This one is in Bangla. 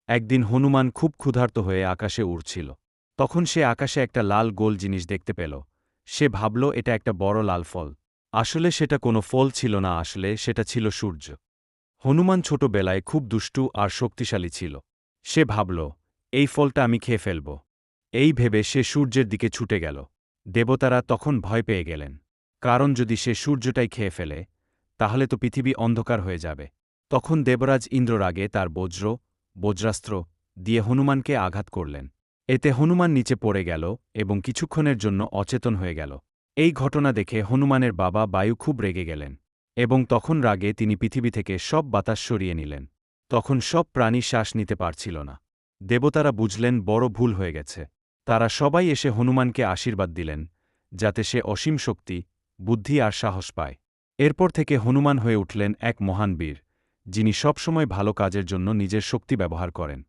একদিন হনুমান খুব ক্ষুধার্ত হয়ে আকাশে উড়ছিল। তখন সে আকাশে একটা লাল গোল জিনিস দেখতে পেল। সে ভাবল এটা একটা বড় লাল ফল। আসলে সেটা কোনো ফল ছিল না, আসলে সেটা ছিল সূর্য। হনুমান ছোটবেলায় খুব দুষ্টু আর শক্তিশালী ছিল। সে ভাবল, এই ফলটা আমি খেয়ে ফেলব। এই ভেবে সে সূর্যের দিকে ছুটে গেল। দেবতারা তখন ভয় পেয়ে গেলেন। কারণ যদি সে সূর্যটাই খেয়ে ফেলে, তাহলে তো পৃথিবী অন্ধকার হয়ে যাবে। তখন দেবরাজ ইন্দ্র রাগে তার বজ্রাস্ত্র দিয়ে হনুমানকে আঘাত করলেন। এতে হনুমান নিচে পড়ে গেল এবং কিছুক্ষণের জন্য অচেতন হয়ে গেল। এই ঘটনা দেখে হনুমানের বাবা বায়ু খুব রেগে গেলেন এবং তখন রাগে তিনি পৃথিবী থেকে সব বাতাস সরিয়ে নিলেন। তখন সব প্রাণী শ্বাস নিতে পারছিল না। দেবতারা বুঝলেন বড় ভুল হয়ে গেছে। তারা সবাই এসে হনুমানকে আশীর্বাদ দিলেন, যাতে সে অসীম শক্তি, বুদ্ধি আর সাহস পায়। এরপর থেকে হনুমান হয়ে উঠলেন এক মহান বীর, যিনি সবসময় ভালো কাজের জন্য নিজের শক্তি ব্যবহার করেন।